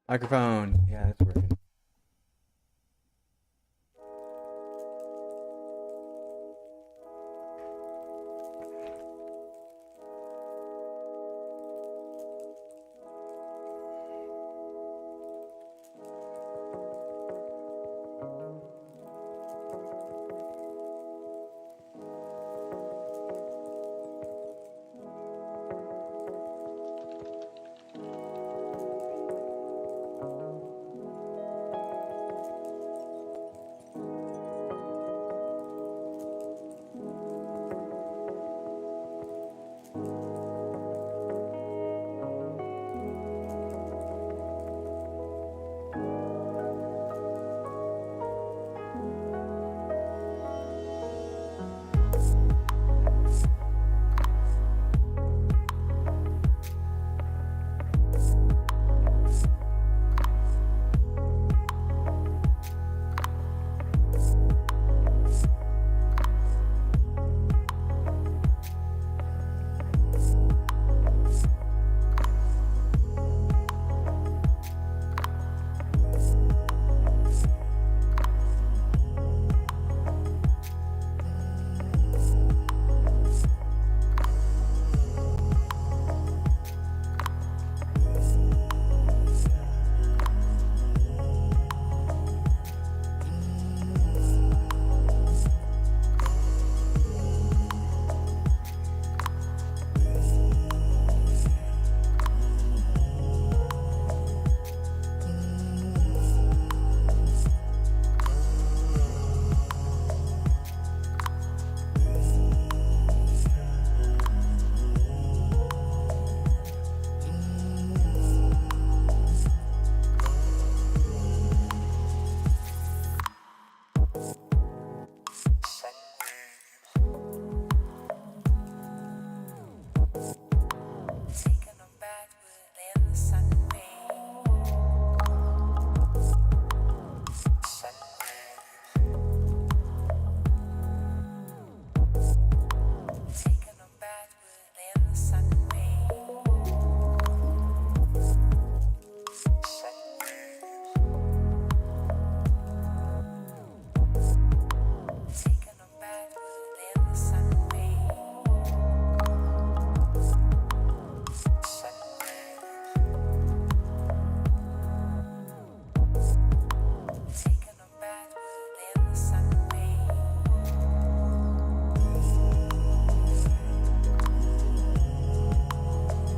Microphone. Yeah, that's working.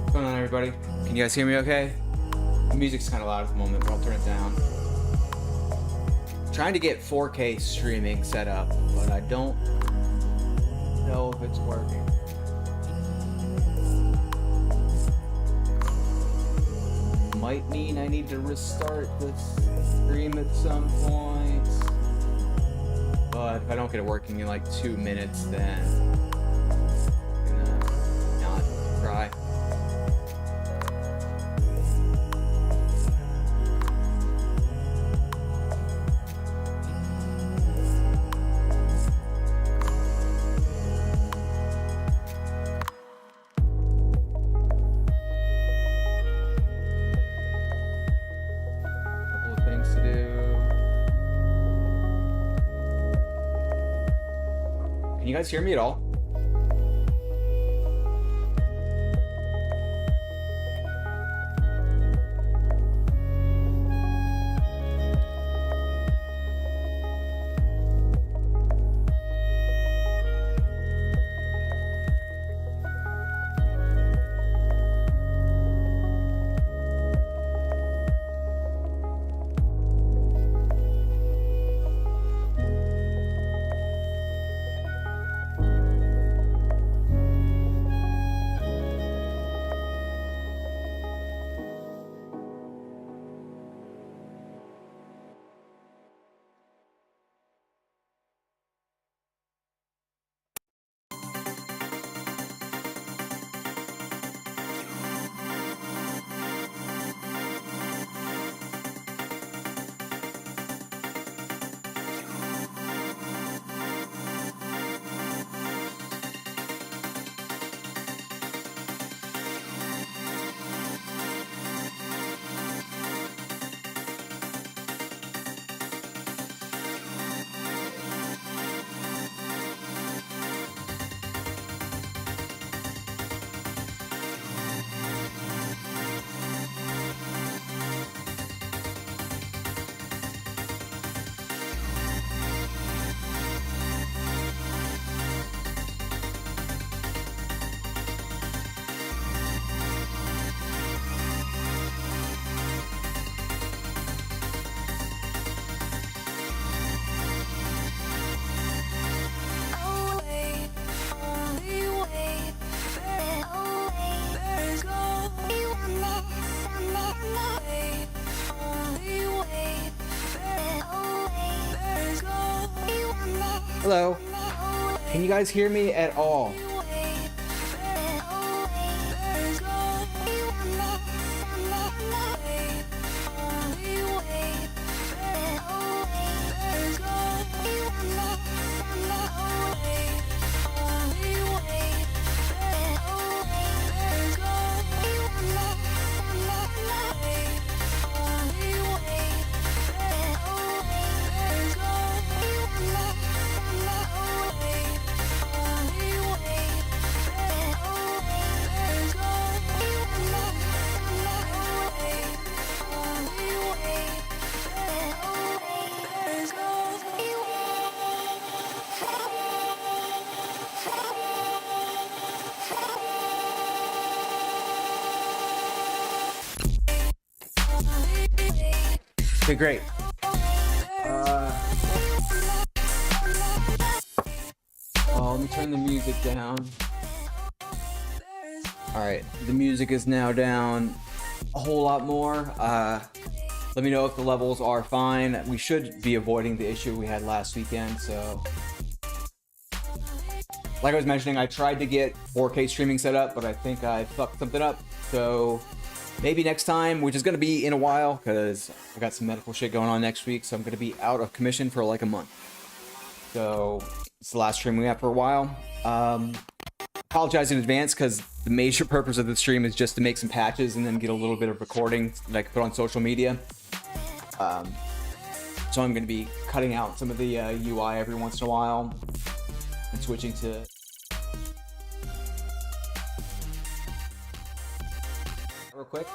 What's going on, everybody? Can you guys hear me okay? The music's kind of loud at the moment, but I'll turn it down. Trying to get 4K streaming set up, but I don't know if it's working. Might mean I need to restart the stream at some point. But if I don't get it working in like 2 minutes, then I'm gonna not try. Can you guys hear me at all? Hello. Can you guys hear me at all? Okay, great. Well, let me turn the music down. Alright, the music is now down a whole lot more. Let me know if the levels are fine. We should be avoiding the issue we had last weekend, so... Like I was mentioning, I tried to get 4K streaming set up, but I think I fucked something up, so... Maybe next time, which is going to be in a while, because I got some medical shit going on next week, so I'm going to be out of commission for like a month. So, it's the last stream we have for a while. Apologize in advance, because the major purpose of the stream is just to make some patches and then get a little bit of recording that I can put on social media. So I'm going to be cutting out some of the UI every once in a while and switching to... Real quick.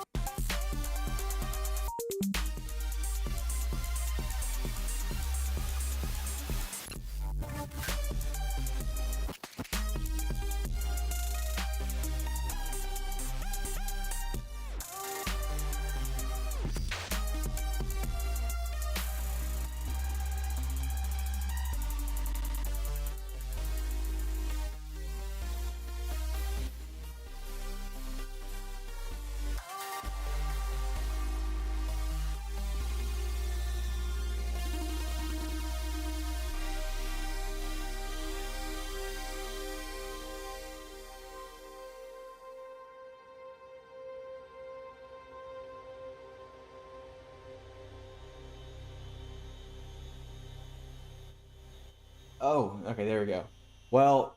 Oh, okay, there we go. Well,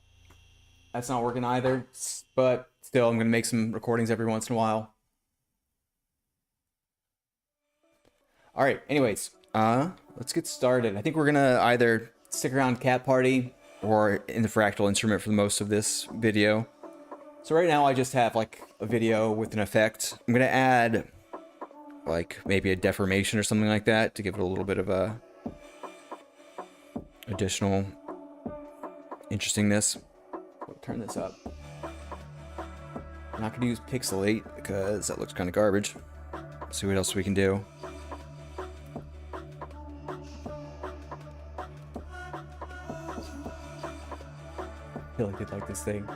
that's not working either, but still, I'm going to make some recordings every once in a while. Alright, anyways, let's get started. I think we're going to either stick around Cat Party or in the fractal instrument for most of this video. So right now I just have like a video with an effect. I'm going to add like maybe a deformation or something like that to give it a little bit of a additional interestingness. We'll turn this up. I'm not gonna use pixelate because that looks kind of garbage. Let's see what else we can do. I feel like I'd like this thing.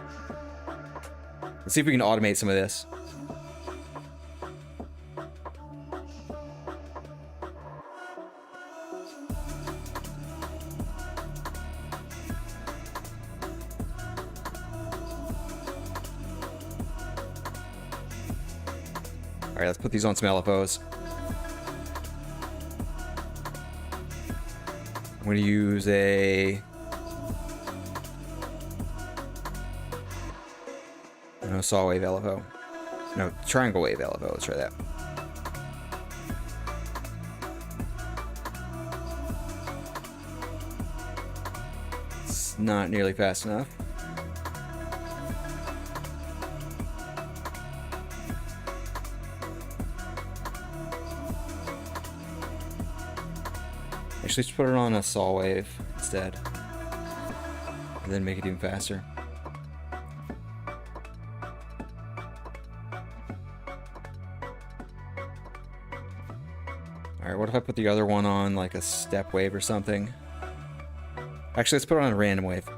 Let's see if we can automate some of this. Alright, let's put these on some LFOs. I'm going to use a... No, saw wave LFO. No, triangle wave LFO. Let's try that. It's not nearly fast enough. Actually, let's put it on a saw wave instead. And then make it even faster. Alright, what if I put the other one on like a step wave or something? Actually, let's put it on a random wave.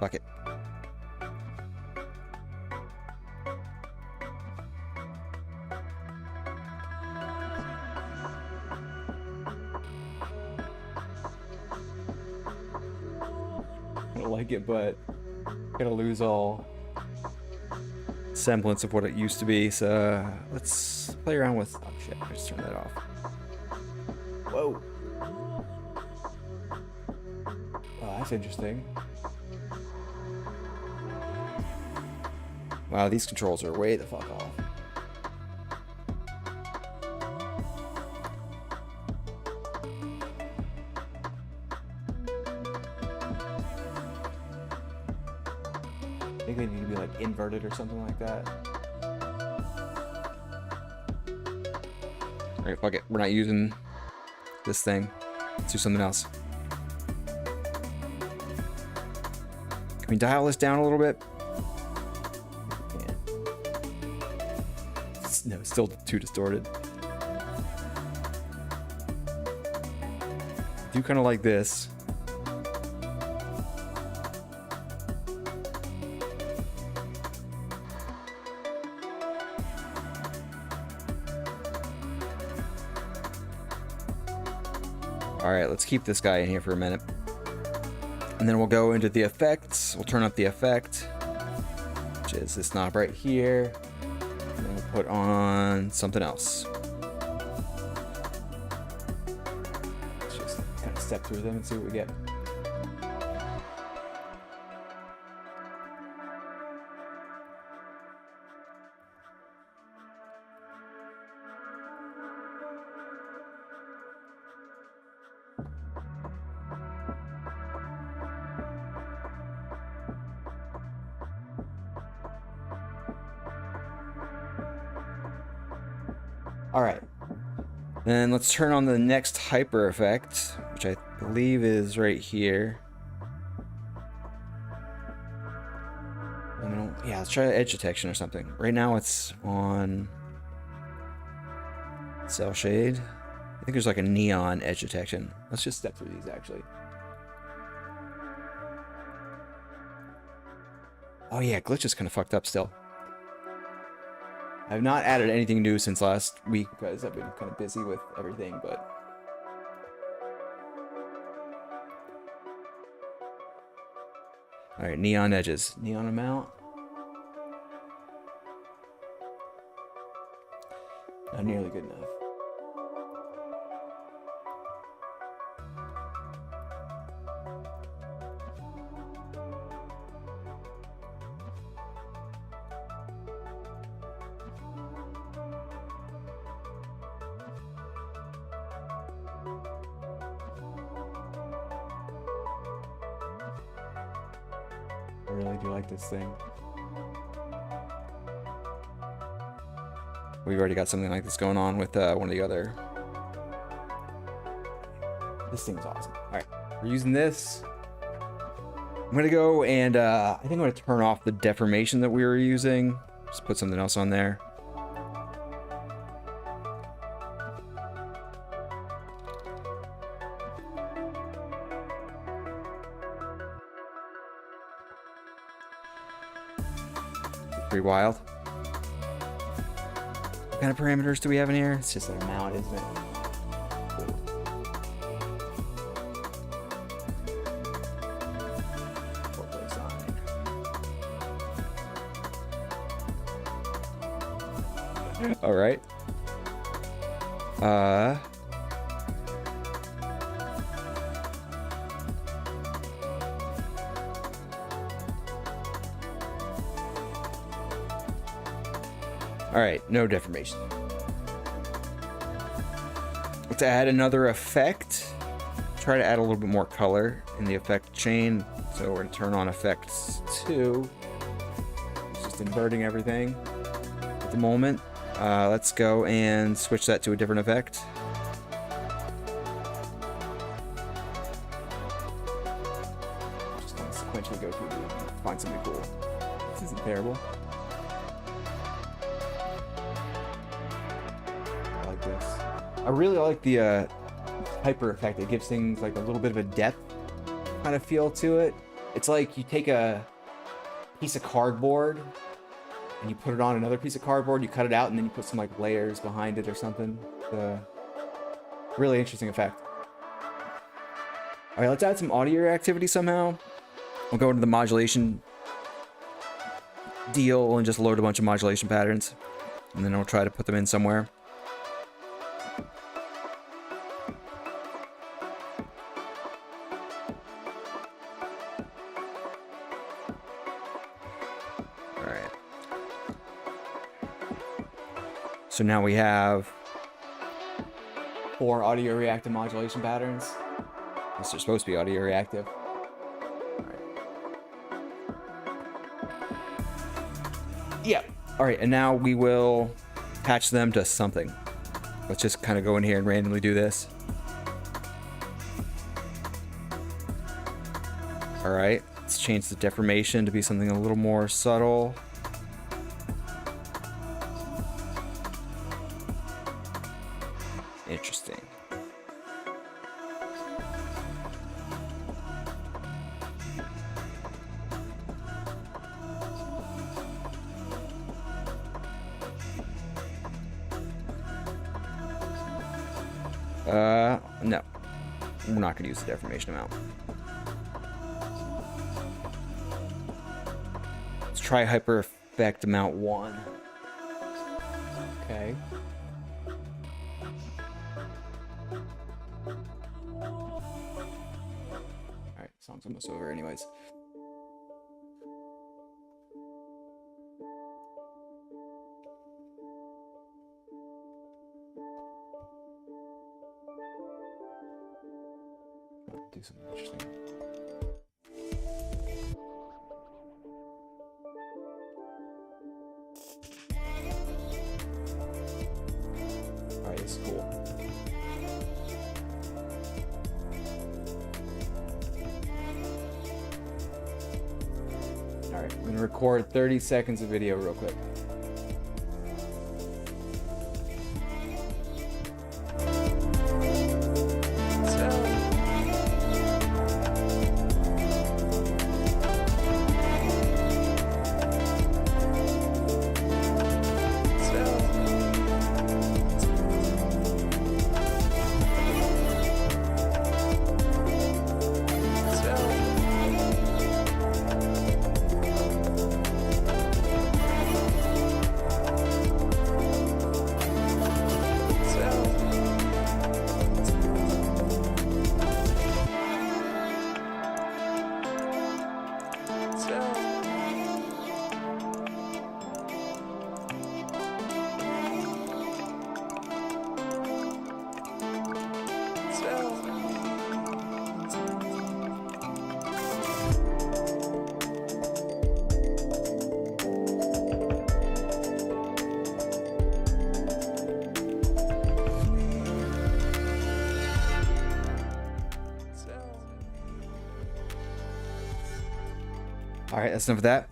Fuck it. like it, but gonna lose all semblance of what it used to be. So let's play around with. Oh shit! I just turned that off. Whoa. Oh, that's interesting. Wow, these controls are way the fuck off. I think they need to be like inverted or something like that. Alright, fuck it. We're not using this thing. Let's do something else. Can we dial this down a little bit? No, it's still too distorted. Do kind of like this. All right, let's keep this guy in here for a minute. And then we'll go into the effects. We'll turn up the effect, which is this knob right here. And then we'll put on something else. Let's just kind of step through them and see what we get. All right, then let's turn on the next hyper effect, which I believe is right here. Yeah, let's try edge detection or something. Right now it's on cell shade. I think there's like a neon edge detection. Let's just step through these actually. Oh yeah, glitch is kind of fucked up still. I've not added anything new since last week because I've been kind of busy with everything, but... Alright, neon edges. Neon amount. Not nearly good enough. I really do like this thing. We've already got something like this going on with one of the other. This thing's awesome. All right, we're using this. I'm gonna go and I think I'm gonna turn off the deformation that we were using. Just put something else on there. Pretty wild. What kind of parameters do we have in here? It's just an amount, isn't it? All right. All right, no deformation. Let's add another effect. Try to add a little bit more color in the effect chain. So we're gonna turn on effects 2. It's just inverting everything at the moment. Let's go and switch that to a different effect. Just gonna sequentially go through and find something cool. This isn't terrible. I really like the hyper effect. It gives things like a little bit of a depth kind of feel to it. It's like you take a piece of cardboard and you put it on another piece of cardboard, you cut it out, and then you put some like layers behind it or something. It's a really interesting effect. All right, let's add some audio activity somehow. We'll go into the modulation deal and just load a bunch of modulation patterns, and then we'll try to put them in somewhere. All right. So now we have 4 audio reactive modulation patterns. These are supposed to be audio reactive. Yeah. All right, and now we will patch them to something. Let's just kind of go in here and randomly do this. All right, let's change the deformation to be something a little more subtle. Interesting. No. We're not going to use the deformation amount. Let's try hyper effect amount 1. Okay. Alright, song's almost over anyways. Do something interesting. Alright, this is cool. Alright, I'm gonna record 30 seconds of video real quick. All right, that's enough of that.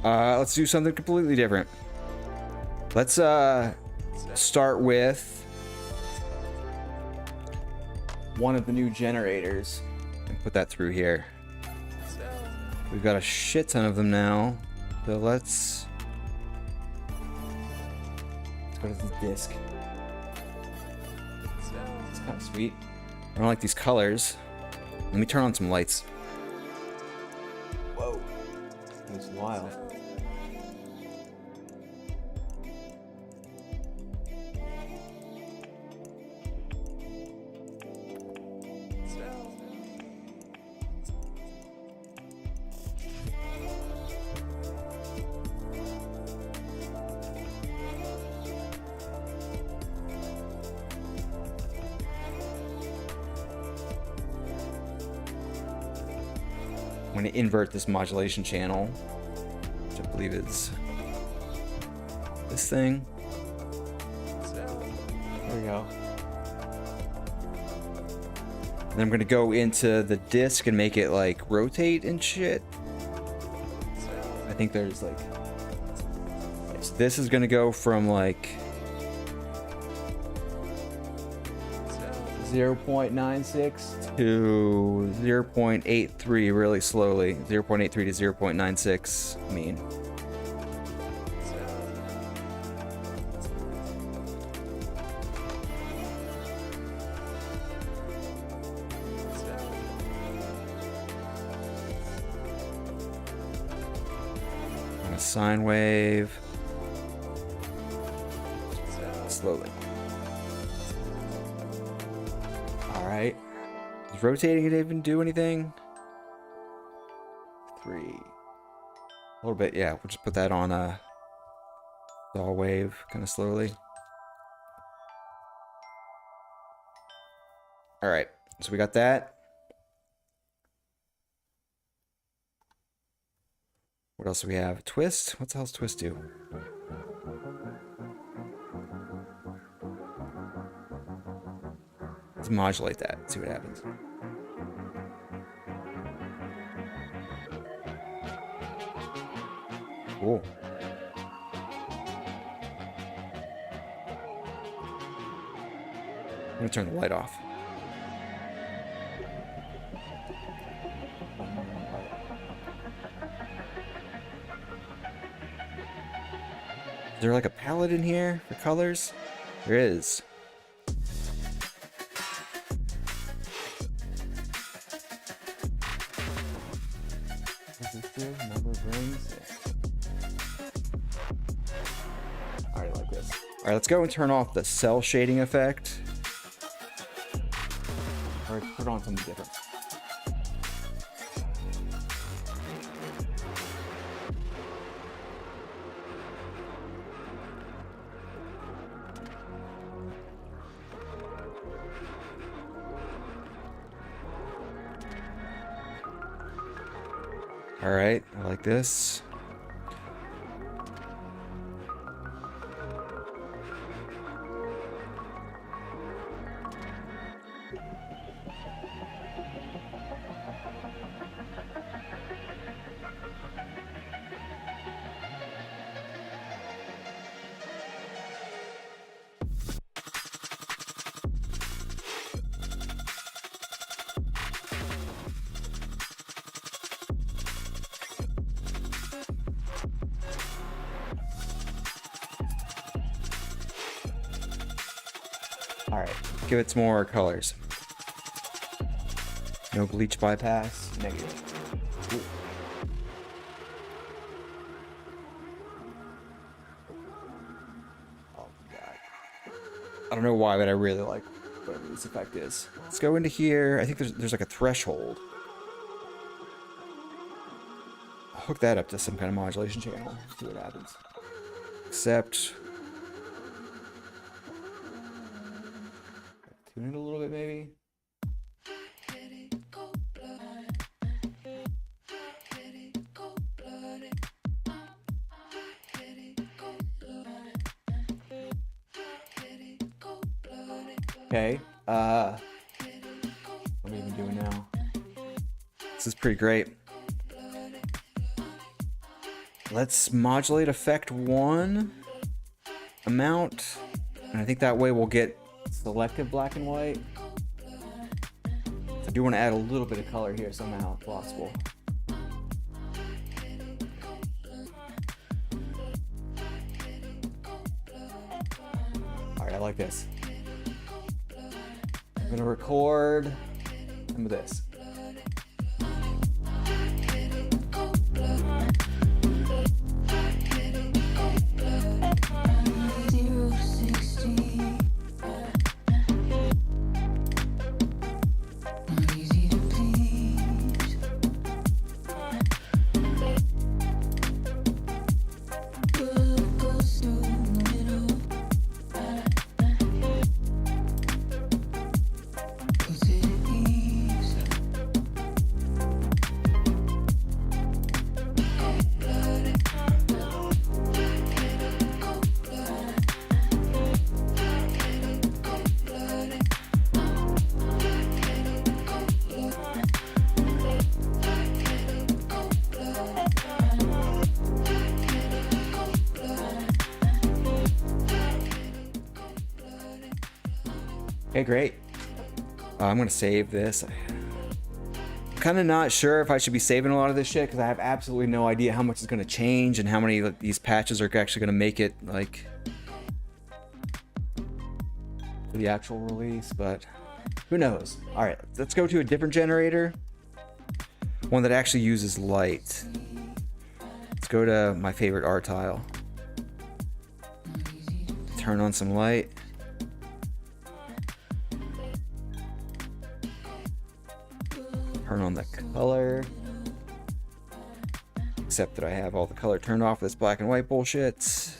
Let's do something completely different. Let's start with one of the new generators and put that through here. We've got a shit ton of them now, so let's go to the disc. It's kind of sweet. I don't like these colors. Let me turn on some lights. Whoa. It's wild. I'm going to invert this modulation channel, which I believe is this thing. There we go. And I'm going to go into the disc and make it like rotate and shit. I think there's like, so this is going to go from like 0.96 to 0.83 really slowly. 0.83 to 0.96 mean. a sine wave. Slowly. All right. Is rotating it even do anything? 3. A little bit, yeah. We'll just put that on a saw wave, kind of slowly. All right. So we got that. What else do we have? Twist? What the hell's twist do? Let's modulate that. See what happens. Cool. I'm gonna turn the light off. Is there like a palette in here for colors? There is. Number of rings. Yeah. Alright, like this. Alright, let's go and turn off the cell shading effect. Or put on something different. All right, I like this. All right, give it some more colors. No bleach bypass. Negative. Ooh. Oh god. I don't know why, but I really like whatever this effect is. Let's go into here. I think there's like a threshold. I'll hook that up to some kind of modulation channel. See what happens. Except tune it a little bit, maybe. Okay. What are we even doing now? This is pretty great. Let's modulate effect 1 amount, and I think that way we'll get selective black and white. I do want to add a little bit of color here somehow, if possible. All right, I like this. I'm gonna record some of this. Okay, great. I'm gonna save this. I'm kind of not sure if I should be saving a lot of this shit because I have absolutely no idea how much is gonna change and how many of these patches are actually gonna make it like for the actual release, but who knows? All right, let's go to a different generator, one that actually uses light. Let's go to my favorite R tile. Turn on some light. Turn on the color. Except that I have all the color turned off this black and white bullshit.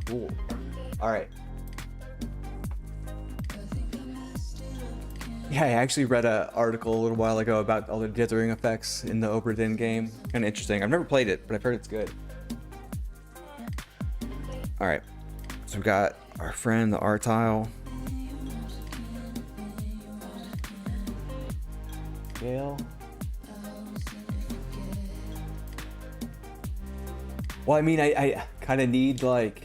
Cool. Alright. Yeah, I actually read an article a little while ago about all the dithering effects in the Obra Dinn game. Kind of interesting. I've never played it, but I've heard it's good. Alright. So we've got our friend, the R tile. Scale. Well, I mean, I kind of need, like,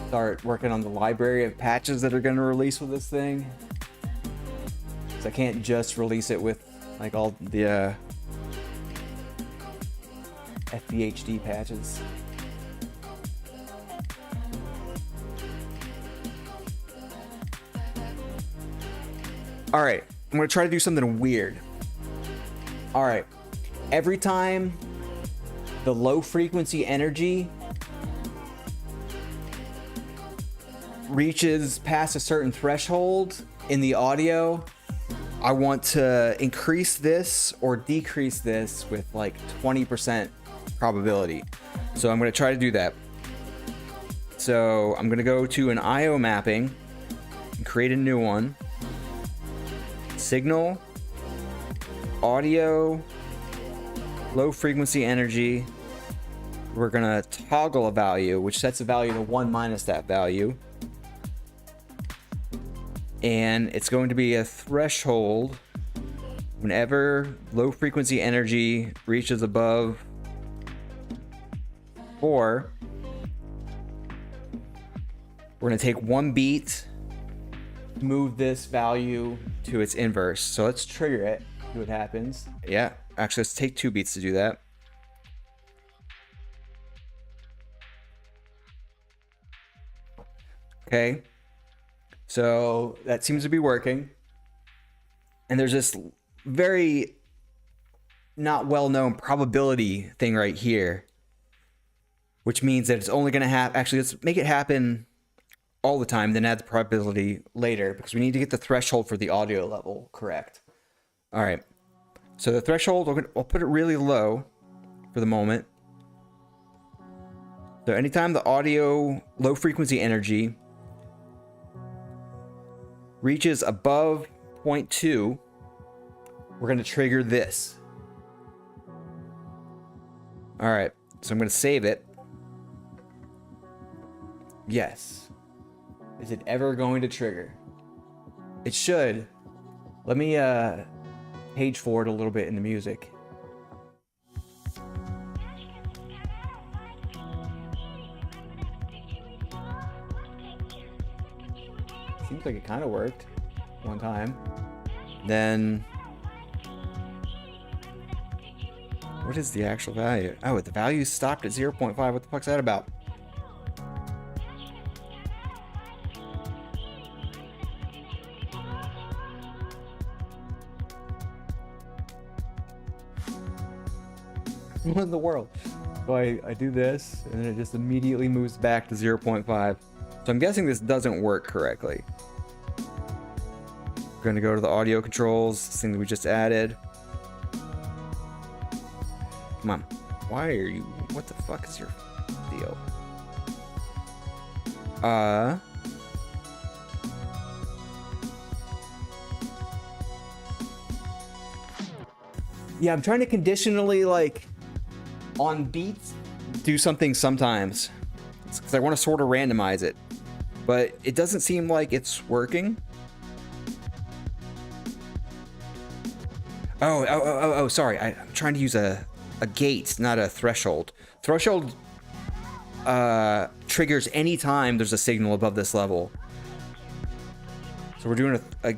start working on the library of patches that are going to release with this thing. Because I can't just release it with, like, all the FBHD patches. Alright, I'm going to try to do something weird. Alright, every time the low frequency energy reaches past a certain threshold in the audio, I want to increase this or decrease this with like 20% probability. So I'm going to try to do that. So I'm going to go to an IO mapping and create a new one. Signal, audio, low frequency energy. We're gonna toggle a value, which sets a value to 1 minus that value. And it's going to be a threshold whenever low frequency energy reaches above 4. We're gonna take 1 beat, move this value to its inverse. So let's trigger it, see what happens. Yeah, actually let's take 2 beats to do that. Okay, so that seems to be working. And there's this very not well-known probability thing right here, which means that it's only going to happen. Actually, let's make it happen all the time, then add the probability later, because we need to get the threshold for the audio level correct. All right, so the threshold, I'll put it really low for the moment. So anytime the audio low frequency energy reaches above 0.2, we're going to trigger this. All right, so I'm going to save it. Yes. Is it ever going to trigger? It should. Let me page forward a little bit in the music. Seems like it kind of worked one time. Then what is the actual value? Oh, the value stopped at 0.5. What the fuck's that about? What in the world? So I do this and then it just immediately moves back to 0.5. So I'm guessing this doesn't work correctly. We're going to go to the audio controls, this thing that we just added. Come on. Why are you... What the fuck is your deal? Yeah, I'm trying to conditionally, like, on beats, do something sometimes. Because I want to sort of randomize it. But it doesn't seem like it's working. Oh, sorry. I'm trying to use a gate, not a threshold. Threshold triggers anytime there's a signal above this level. So we're doing a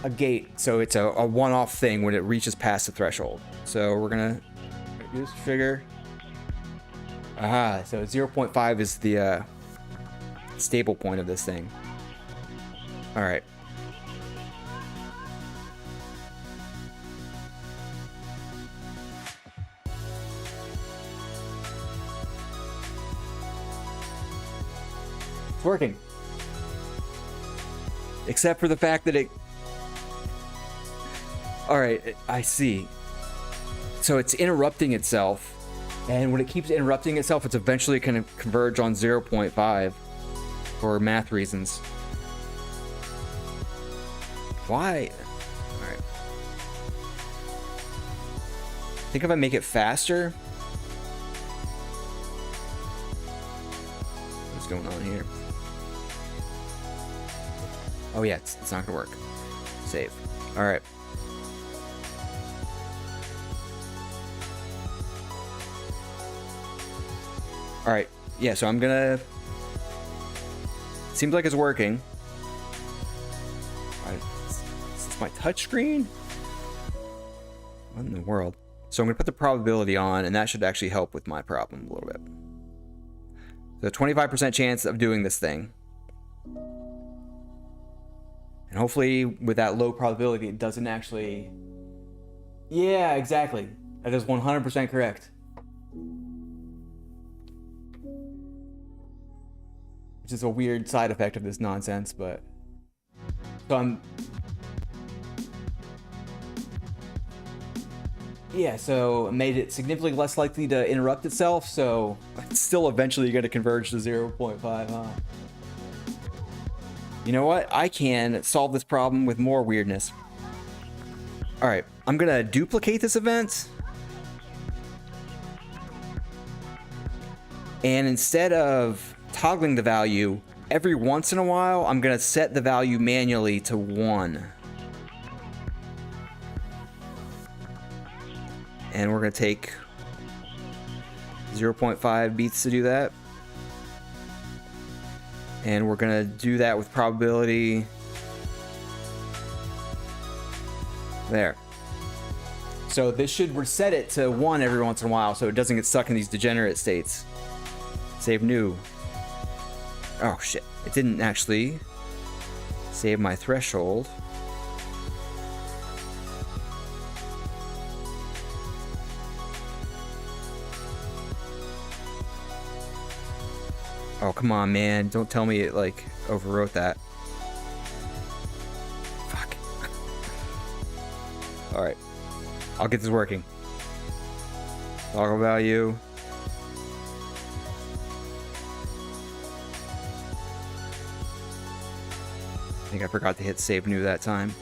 gate. So it's a one-off thing when it reaches past the threshold. So we're gonna do this trigger. Aha, so 0.5 is the stable point of this thing. All right. It's working. Except for the fact that it... Alright, I see. So it's interrupting itself. And when it keeps interrupting itself, it's eventually going to converge on 0.5 for math reasons. Why? Alright. I think if I make it faster... What's going on here? Oh yeah, it's not going to work. Save. Alright. Alright, yeah, so I'm gonna... Seems like it's working. Alright, is this my touchscreen? What in the world? So I'm gonna put the probability on, and that should actually help with my problem a little bit. So 25% chance of doing this thing. And hopefully, with that low probability, it doesn't actually... Yeah, exactly. That is 100% correct. Which is a weird side effect of this nonsense, but... So I'm... Yeah, so it made it significantly less likely to interrupt itself, so... It's still eventually going to converge to 0.5, huh? You know what? I can solve this problem with more weirdness. Alright, I'm going to duplicate this event. And instead of toggling the value, every once in a while, I'm going to set the value manually to 1. And we're going to take 0.5 beats to do that. And we're going to do that with probability. There. So this should reset it to 1 every once in a while so it doesn't get stuck in these degenerate states. Save new. Oh shit, it didn't actually save my threshold. Oh, come on, man. Don't tell me it, like, overwrote that. Fuck. Alright. I'll get this working. Toggle value. I think I forgot to hit save new that time.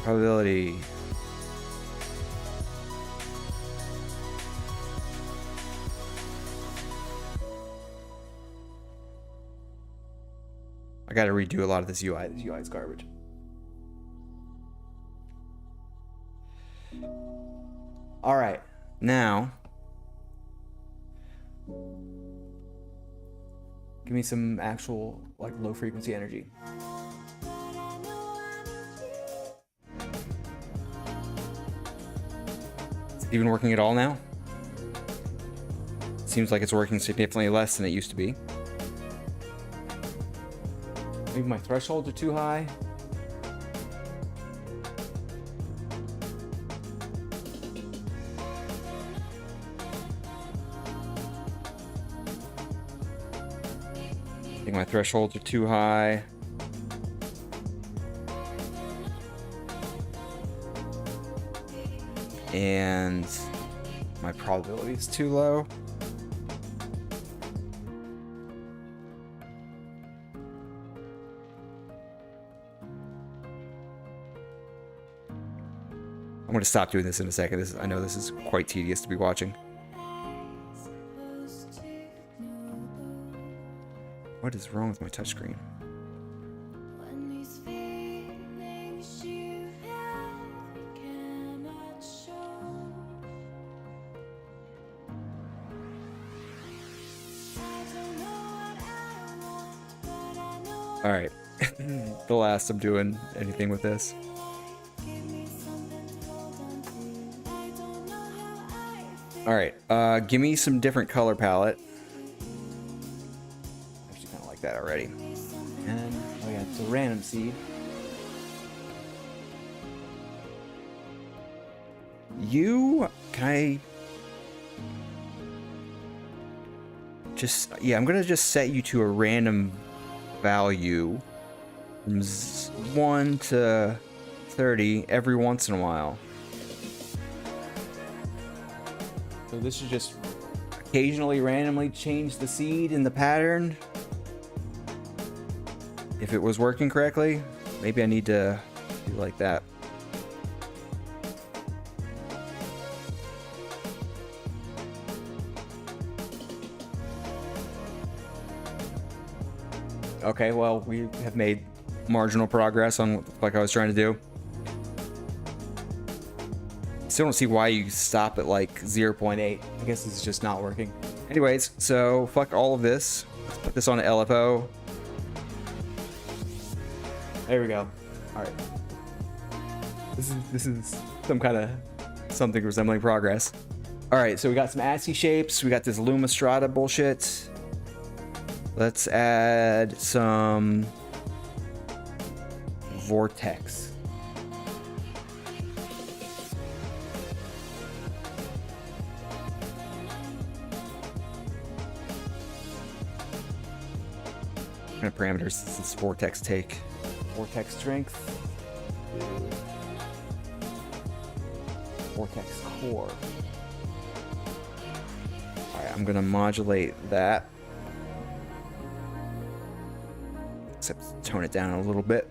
Probability. I gotta redo a lot of this UI. This UI is garbage. Alright, now give me some actual, like, low frequency energy. Is it even working at all now? Seems like it's working significantly less than it used to be. Maybe my thresholds are too high. I think my thresholds are too high. And my probability is too low. I'm going to stop doing this in a second. I know this is quite tedious to be watching. What is wrong with my touchscreen? Alright. The last I'm doing anything with this. Alright, give me some different color palette. Actually kind of like that already. And, oh yeah, it's a random seed. Can I I'm gonna just set you to a random value from 1 to 30 every once in a while. So this should just occasionally randomly change the seed in the pattern. If it was working correctly, maybe I need to do like that. Okay, well, we have made marginal progress on what the fuck I was trying to do. Still don't see why you stop at like 0.8. I guess this is just not working. Anyways, so fuck all of this. Let's put this on an LFO. There we go. All right. This is some kind of something resembling progress. All right, so we got some ASCII shapes. We got this Luma Strata bullshit. Let's add some vortex. What kind of parameters does this vortex take? Vortex strength. Vortex core. Alright, I'm gonna modulate that. Except tone it down a little bit.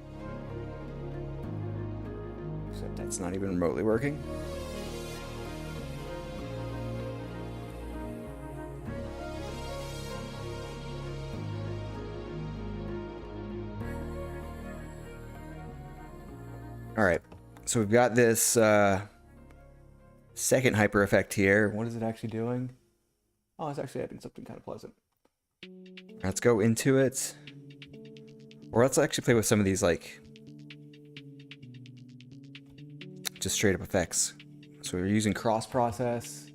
Except that's not even remotely working. Alright, so we've got this second hyper effect here. What is it actually doing? Oh, it's actually having something kind of pleasant. Let's go into it. Or let's actually play with some of these, like, just straight up effects. So we're using cross process.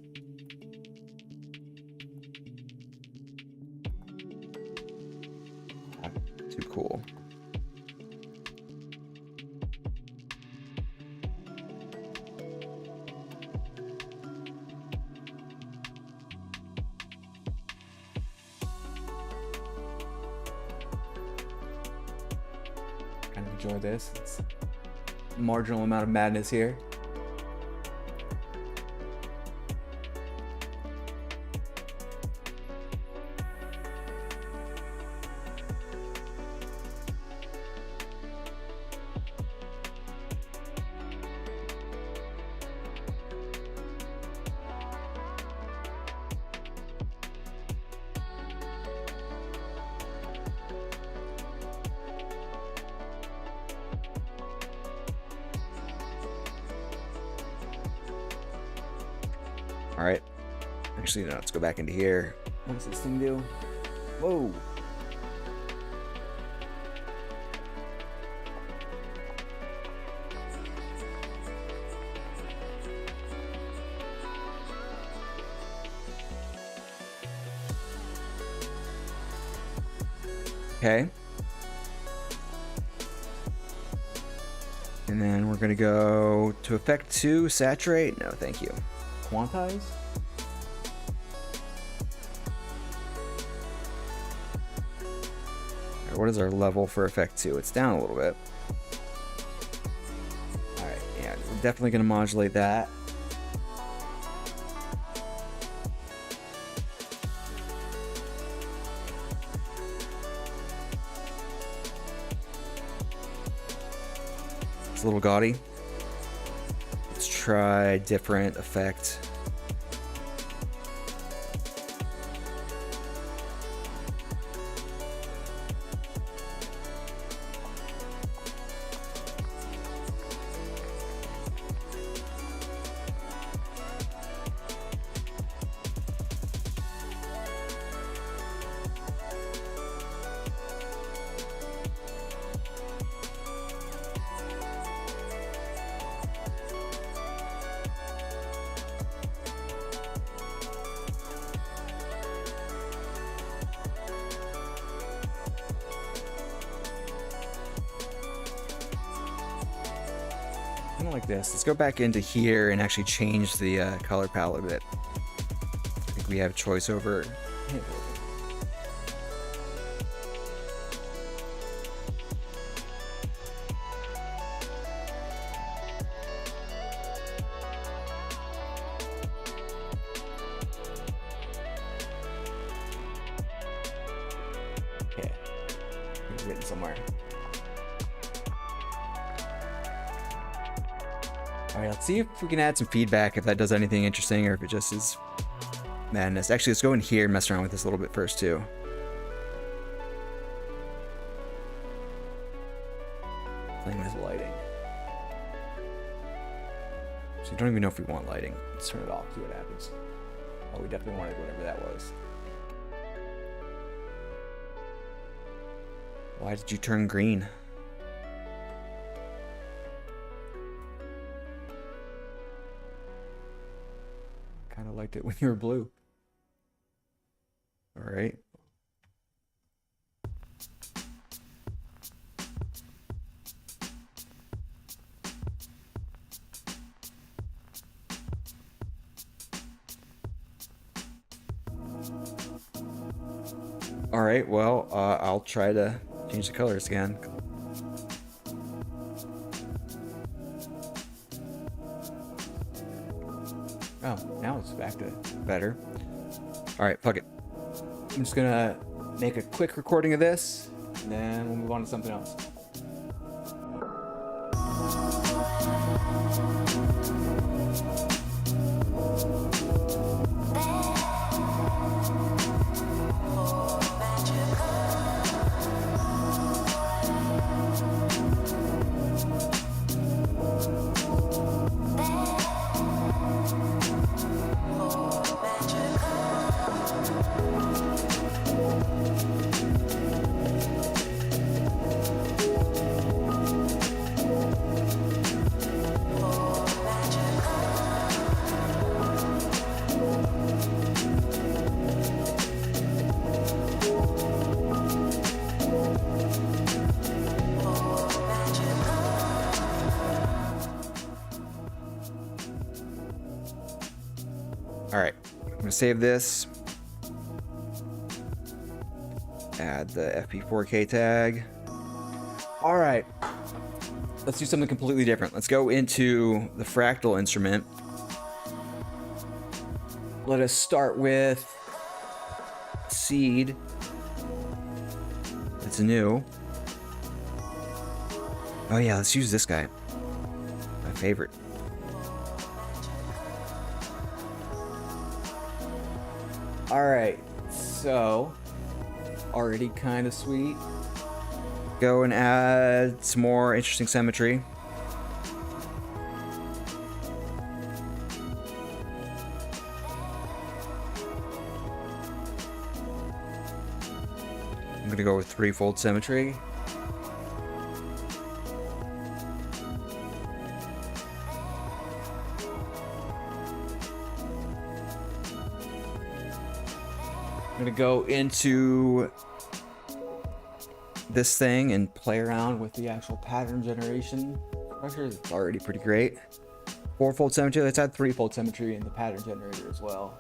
Too cool. Kind of enjoy this. It's a marginal amount of madness here. All right. Actually, no, let's go back into here. What does this thing do? Whoa. Okay. And then we're gonna go to effect 2, saturate. No, thank you. Quantize? Right, what is our level for effect 2? It's down a little bit. Alright, yeah, we're definitely gonna modulate that. It's a little gaudy. Let's try different effect. Like this. Let's go back into here and actually change the color palette a bit. I think we have choice over. we're getting somewhere. All right, let's see if we can add some feedback, if that does anything interesting, or if it just is madness. Actually, let's go in here and mess around with this a little bit first, too. Playing with lighting. So we don't even know if we want lighting. Let's turn it off, see what happens. Oh, we definitely wanted whatever that was. Why did you turn green? Kind of liked it when you were blue. All right. All right, well, I'll try to change the colors again. Oh, now it's back to... Better. All right, fuck it. I'm just gonna make a quick recording of this, and then we'll move on to something else. All right, I'm gonna save this. Add the FP4K tag. All right, let's do something completely different. Let's go into the fractal instrument. Let us start with Seed. It's new. Oh yeah, let's use this guy. My favorite. All right, so already kind of sweet. Go and add some more interesting symmetry. I'm gonna go with 3-fold symmetry. I'm gonna go into this thing and play around with the actual pattern generation. It's already pretty great. 4-fold symmetry. Let's add 3-fold symmetry in the pattern generator as well.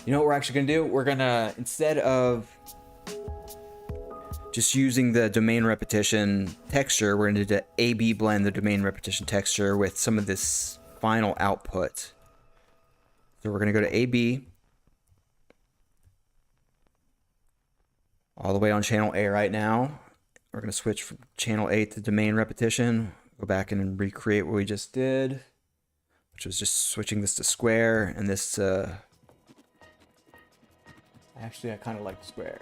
You know what we're actually gonna do? We're gonna, instead of just using the domain repetition texture, we're going to AB blend the domain repetition texture with some of this final output. So we're going to go to AB. All the way on channel A right now. We're going to switch from channel A to domain repetition. Go back in and recreate what we just did, which was just switching this to square and this to... Actually, I kind of like square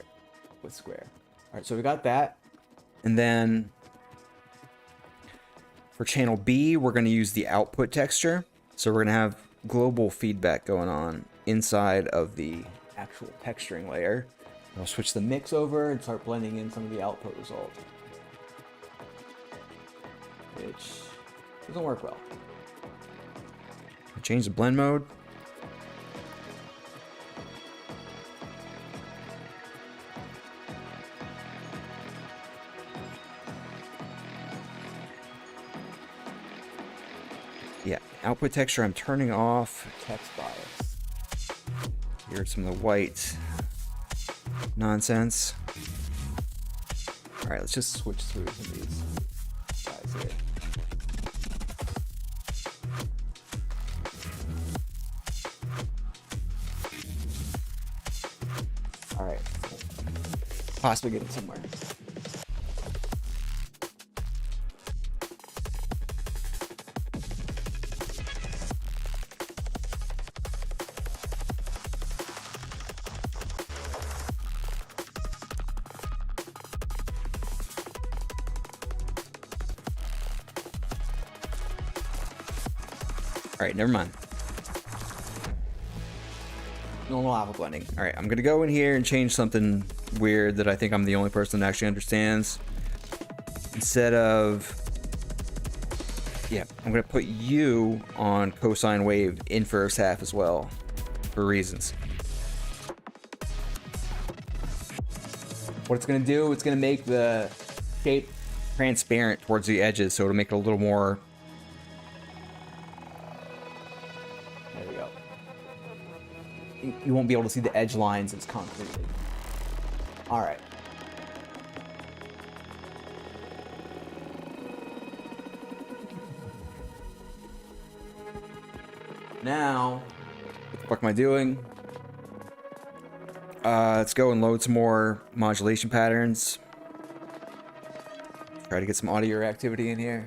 with square. All right, so we got that. And then for channel B, we're going to use the output texture. So we're going to have global feedback going on inside of the actual texturing layer. I'll switch the mix over and start blending in some of the output result, which doesn't work well. Change the blend mode. Yeah, output texture I'm turning off. Text bias. Here's some of the white nonsense. All right, let's just Switch through some of these guys here. All right. possibly get it somewhere. All right, never mind. Normal alpha blending. All right, I'm gonna go in here and change something weird that I think I'm the only person that actually understands. Instead of, yeah, I'm gonna put you on cosine wave in first half as well, for reasons. What it's gonna do, it's gonna make the shape transparent towards the edges, so it'll make it a little more. There we go. You won't be able to see the edge lines as concretely. All right. Now, what the fuck am I doing? Let's go and load some more modulation patterns. Try to get some audio activity in here.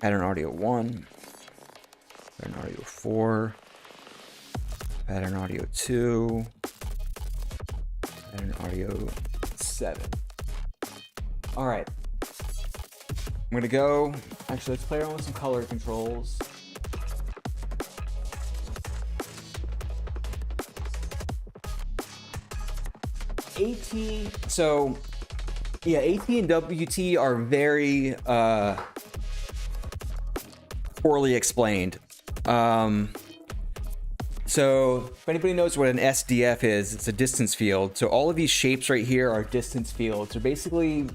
Pattern audio 1, pattern audio 4, pattern audio 2, pattern audio 7. All right, I'm gonna go, actually let's play around with some color controls. AT, so yeah, AT and WT are very, poorly explained. So if anybody knows what an SDF is, it's a distance field. So all of these shapes right here are distance fields. They're basically,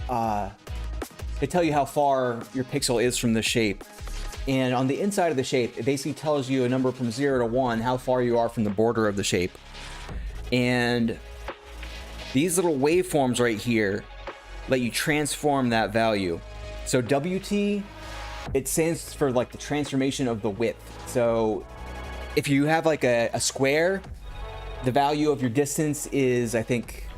they tell you how far your pixel is from the shape. And on the inside of the shape, it basically tells you a number from 0 to 1, how far you are from the border of the shape. And these little waveforms right here let you transform that value. So WT, it stands for like the transformation of the width. So if you have like a square, the value of your distance is, I think,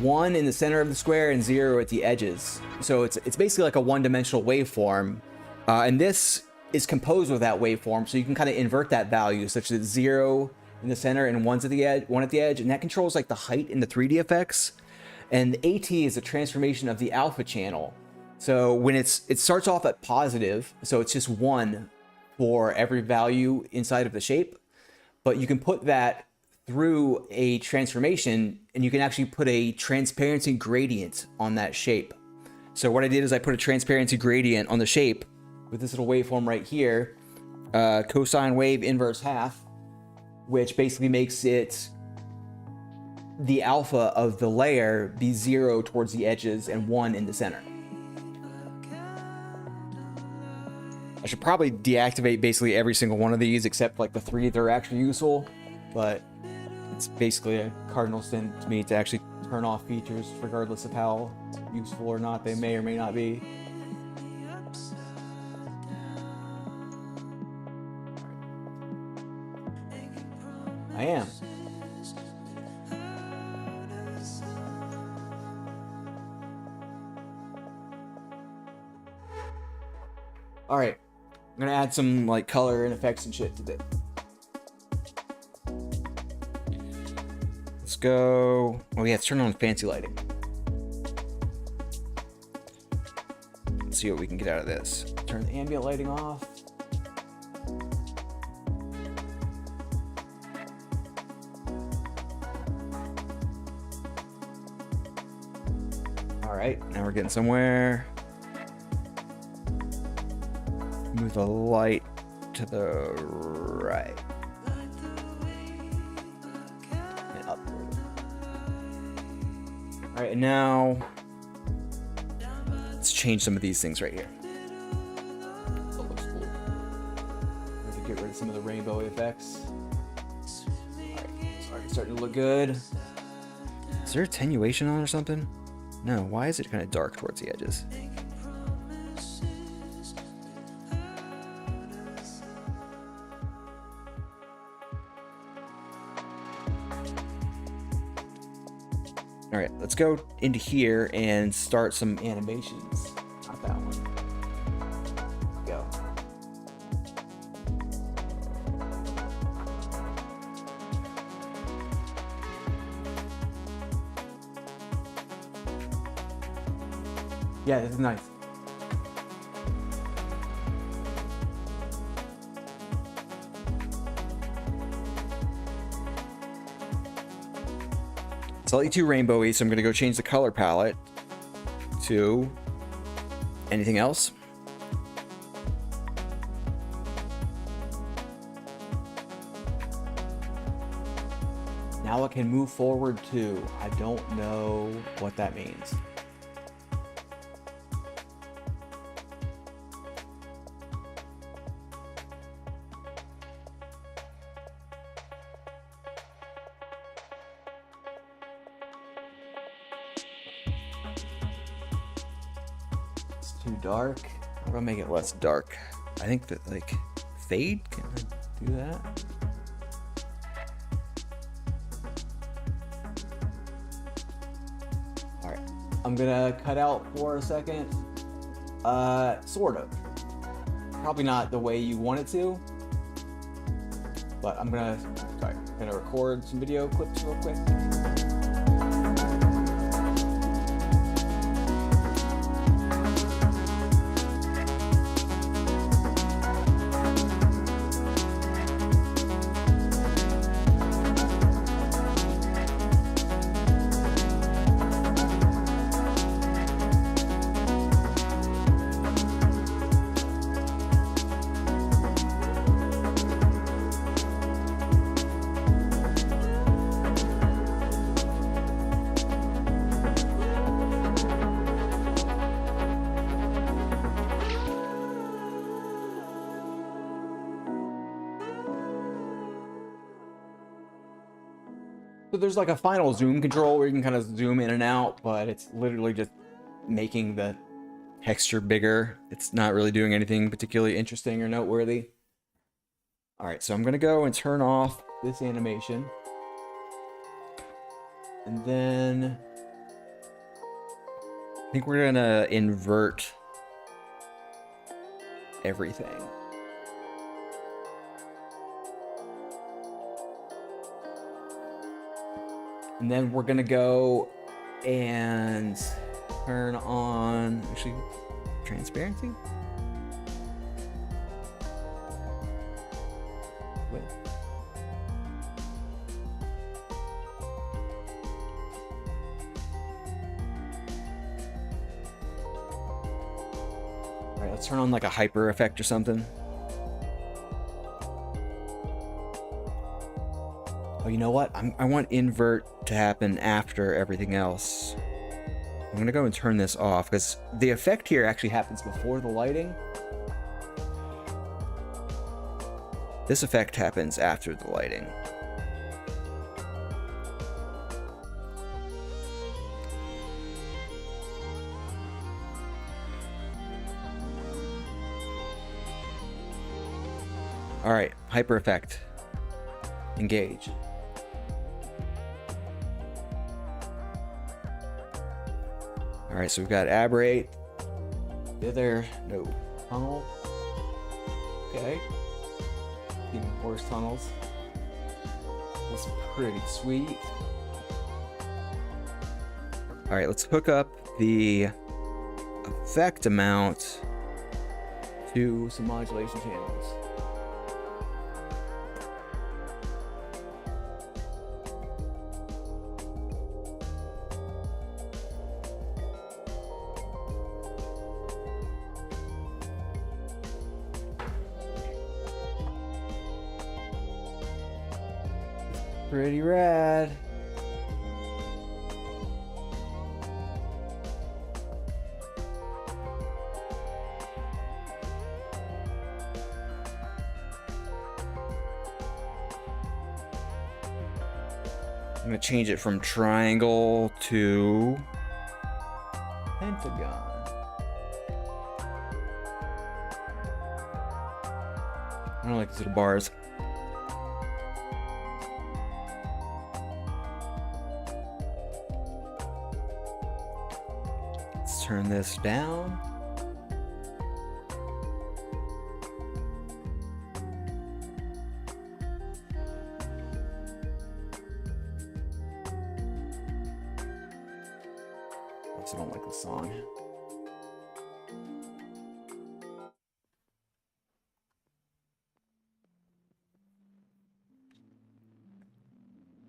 1 in the center of the square and 0 at the edges. So it's basically like a one-dimensional waveform. And this is composed with that waveform, so you can kind of invert that value such that 0 in the center and 1's at the edge, 1 at the edge, and that controls like the height in the 3D effects. And AT is a transformation of the alpha channel. So when it starts off at positive, so it's just 1 for every value inside of the shape, but you can put that through a transformation and you can actually put a transparency gradient on that shape. So what I did is I put a transparency gradient on the shape with this little waveform right here, cosine wave inverse half, which basically makes it the alpha of the layer be 0 towards the edges and 1 in the center. I should probably deactivate basically every single one of these except like the 3 that are actually useful, but it's basically a cardinal sin to me to actually turn off features regardless of how useful or not they may or may not be. I am. All right. I'm gonna add some like color and effects and shit to it. Let's go. Oh yeah, let's turn on fancy lighting. Let's see what we can get out of this. Turn the ambient lighting off. All right, now we're getting somewhere. Move the light to the right and upward. All right, and now let's change some of these things right here. That looks cool. We have to get rid of some of the rainbow effects. All right, it's already starting to look good. Is there attenuation on or something? No, why is it kind of dark towards the edges? All right, let's go into here and start some animations. Not that one. Go. Yeah, this is nice. Slightly too rainbowy, so I'm gonna go change the color palette to anything else. Now it can move forward too. I don't know what that means. Too dark. How do I make it less dark? I think that, like, fade, can I do that? All right, I'm gonna cut out for a second. Sort of. Probably not the way you want it to, but I'm gonna record some video clips real quick. So there's like a final zoom control where you can kind of zoom in and out, but it's literally just making the texture bigger. It's not really doing anything particularly interesting or noteworthy. All right, so I'm gonna go and turn off this animation. And then I think we're gonna invert everything. And then we're gonna go and turn on, actually, transparency. Wait. All right, let's turn on like a hyper effect or something. Oh, you know what? I want invert to happen after everything else. I'm gonna go and turn this off because the effect here actually happens before the lighting. This effect happens after the lighting. All right, hyper effect. Engage. All right, so we've got aberrate. Dither, no. Tunnel. Okay. Even force tunnels. That's pretty sweet. All right, let's hook up the effect amount to some modulation channels. Pretty rad. I'm gonna change it from triangle to pentagon. I don't like these little bars. Let's turn this down. I don't like the song.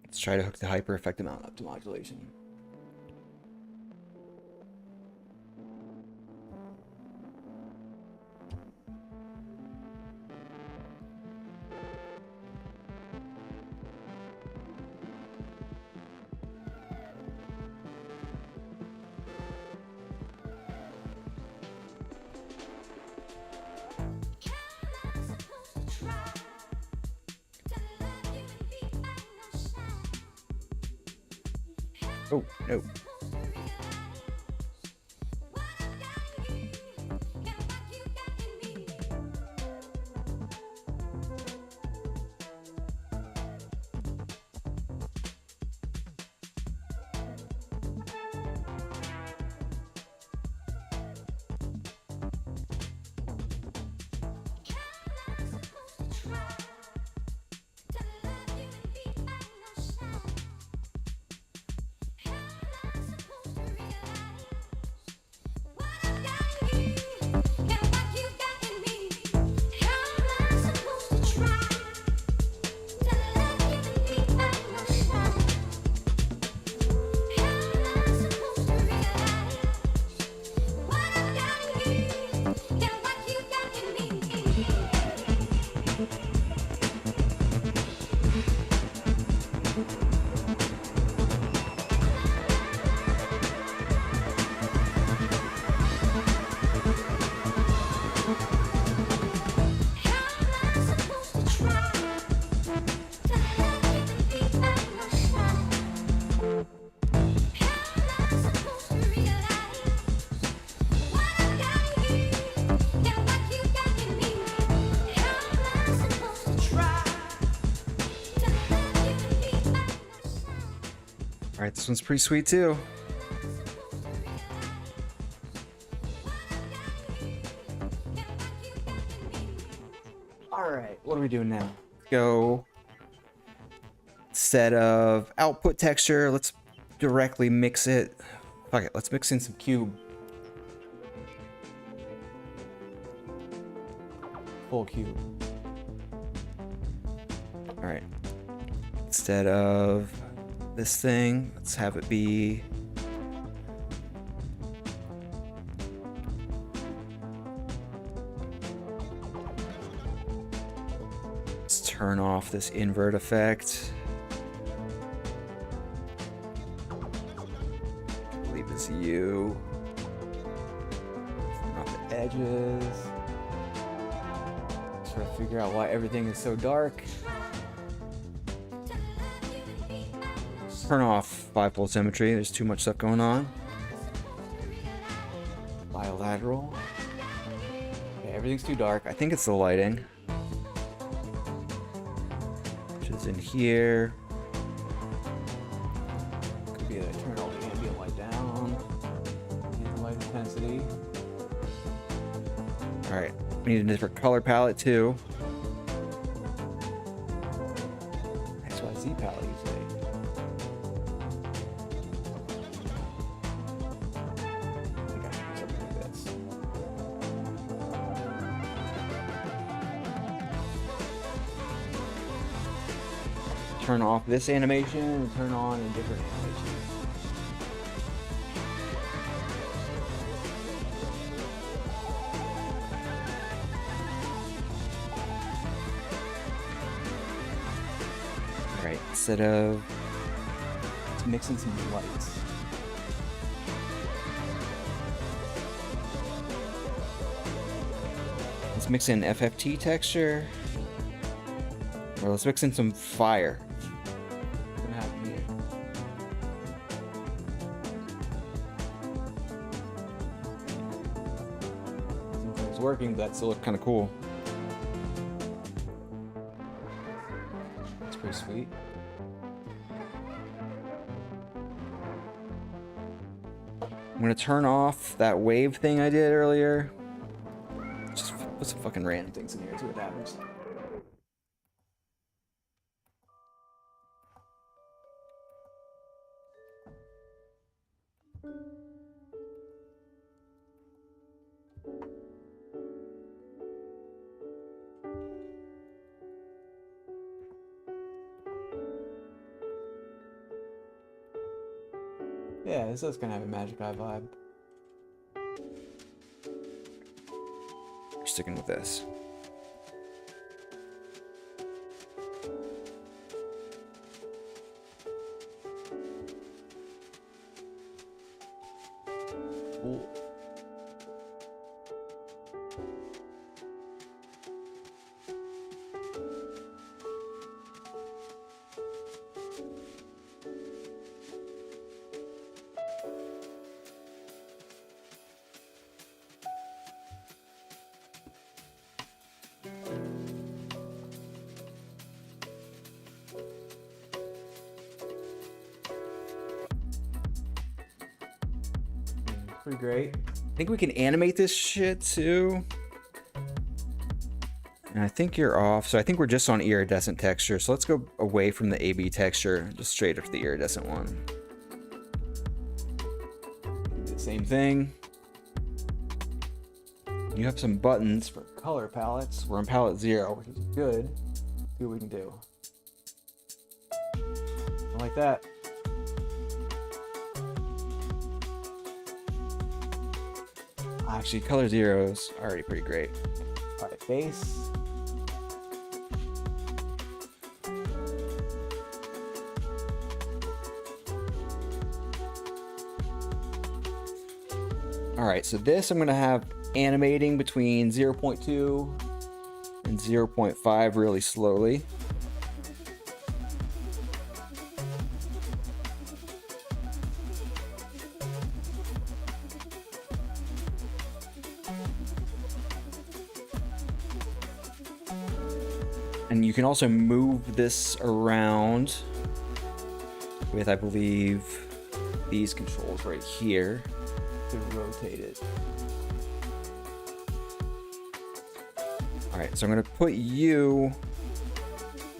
Let's try to hook the hyper effect amount up to modulation. Oh, no. Alright, this one's pretty sweet too. Alright, what are we doing now? Go set of output texture. Let's directly mix it. Fuck it, let's mix in some cube. Full cube. Alright. Instead of this thing, let's have it be let's turn off this invert effect. Leave this U. Turn off the edges. Try to figure out why everything is so dark. Turn off bipolar symmetry, there's too much stuff going on. Bilateral. Okay, everything's too dark. I think it's the lighting. Which is in here. Could be that I turn all the ambient light down. Ambient light intensity. Alright, we need a different color palette too. XYZ palette usually. Turn off this animation and turn on a different animation. Alright, instead of mixing some lights. Let's mix in FFT texture. Or let's mix in some fire. Working, but that still looked kind of cool. It's pretty sweet. I'm gonna turn off that wave thing I did earlier. Just put some fucking random things in here, see what happens. Yeah, this does kind of have a Magic Eye vibe. We're sticking with this. Cool. Pretty great. I think we can animate this shit too. And I think you're off. So I think we're just on iridescent texture. So let's go away from the AB texture, just straight up to the iridescent one. Same thing. You have some buttons for color palettes. We're on palette 0, which is good. See what we can do. I like that. Actually, color 0's already pretty great. All right, bass. All right, so this I'm gonna have animating between 0.2 and 0.5 really slowly. And you can also move this around with, I believe, these controls right here to rotate it. All right, so I'm gonna put you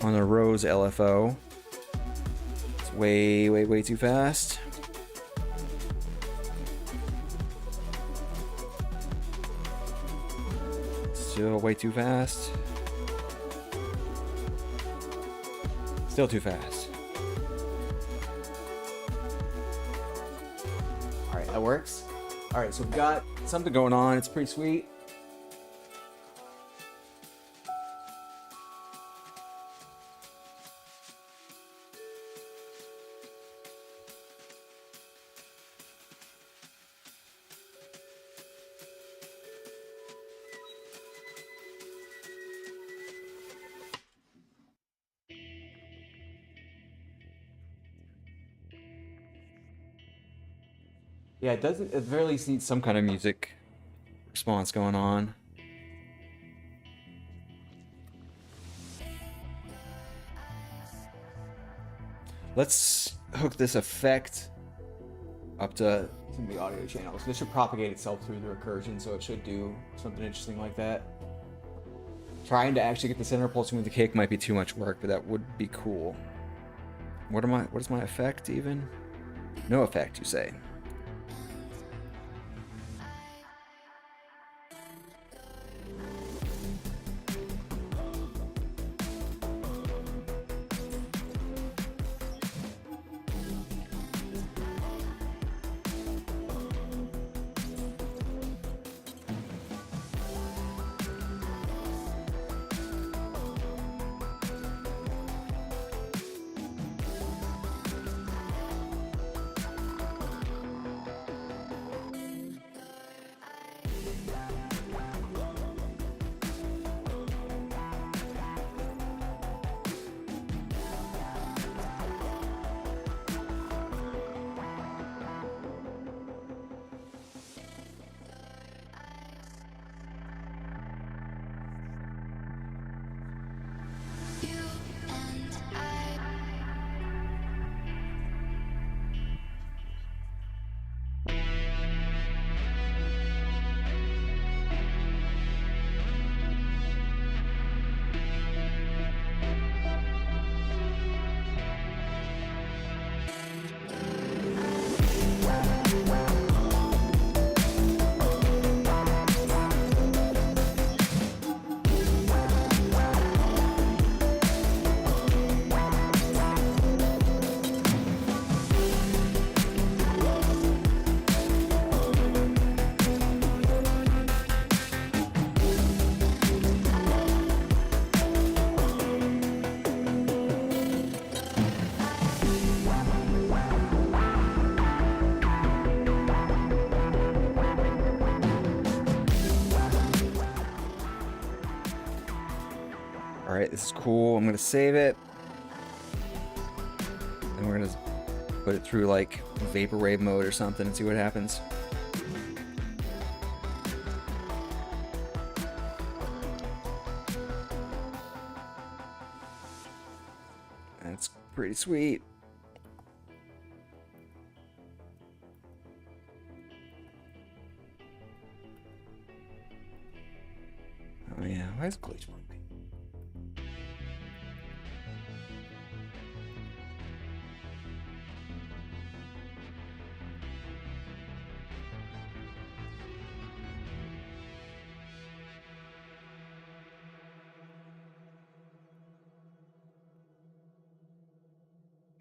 on the Rose LFO. It's way, way, way too fast. Still way too fast. Still too fast. All right, that works. All right, so we've got something going on. It's pretty sweet. Yeah, it doesn't. At the very least, needs some kind of music response going on. Let's hook this effect up to some of the audio channels. This should propagate itself through the recursion, so it should do something interesting like that. Trying to actually get the center pulsing with the kick might be too much work, but that would be cool. What is my effect even? No effect, you say? right, this is cool. I'm gonna save it. And we're gonna put it through like vaporwave mode or something and see what happens. That's pretty sweet. Oh yeah, why is glitch broken?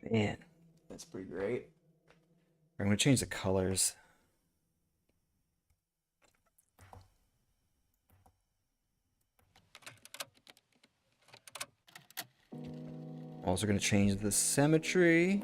Man, that's pretty great. I'm gonna change the colors. Also gonna change the symmetry.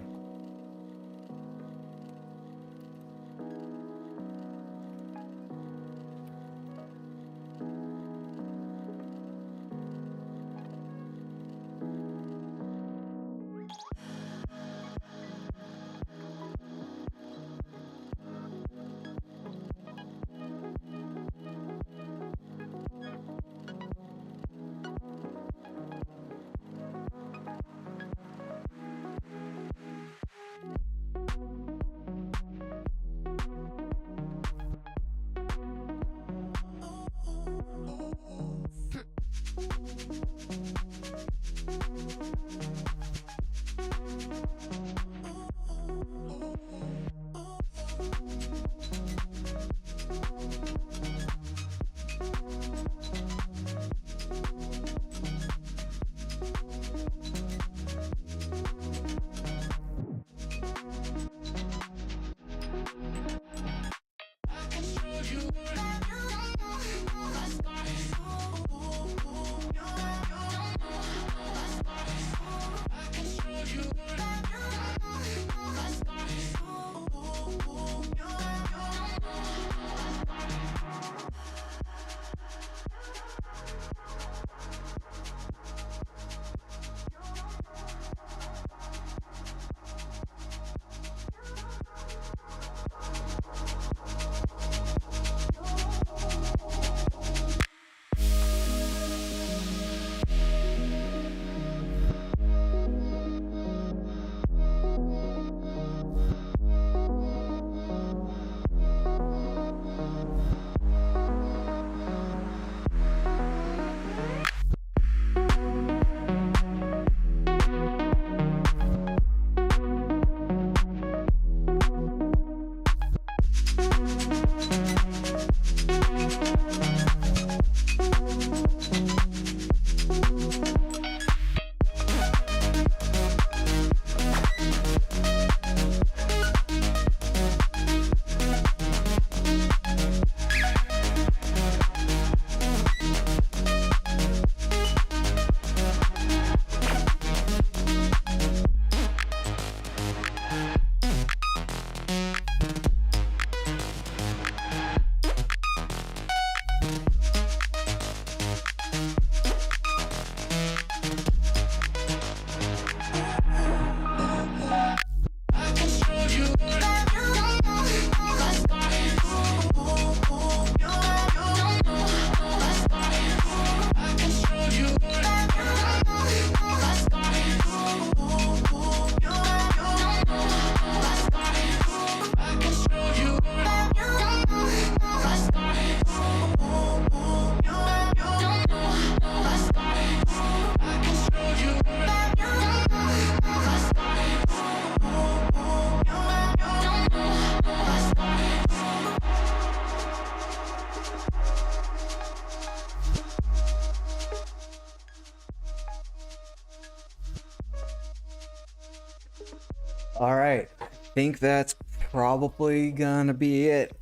All right, I think that's probably gonna be it.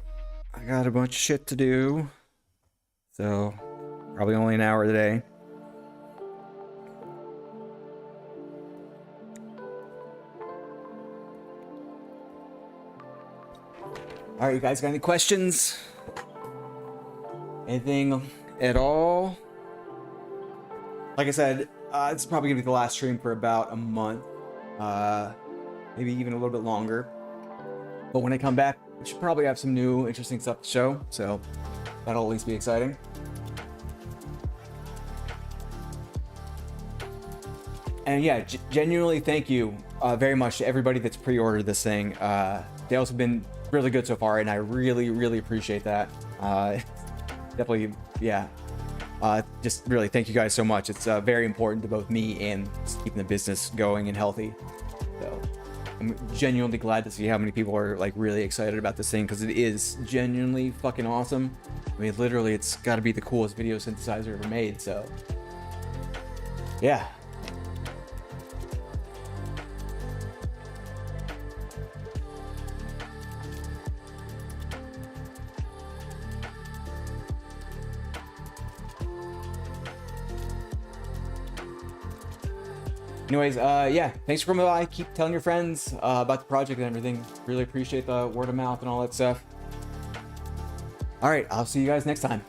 I got a bunch of shit to do, so probably only an hour today. All right, you guys got any questions? Anything at all? Like I said, It's probably gonna be the last stream for about a month, maybe even a little bit longer. But when I come back, I should probably have some new interesting stuff to show, so that'll at least be exciting. And yeah, genuinely thank you very much to everybody that's pre-ordered this thing. Sales have been really good so far, and I really appreciate that. Definitely, yeah. Just really thank you guys so much. It's very important to both me and keeping the business going and healthy. So I'm genuinely glad to see how many people are like really excited about this thing, because it is genuinely fucking awesome. I mean, literally, it's got to be the coolest video synthesizer ever made. So yeah. Anyways, yeah, thanks for coming by. Keep telling your friends about the project and everything. Really appreciate the word of mouth and all that stuff. All right, I'll see you guys next time.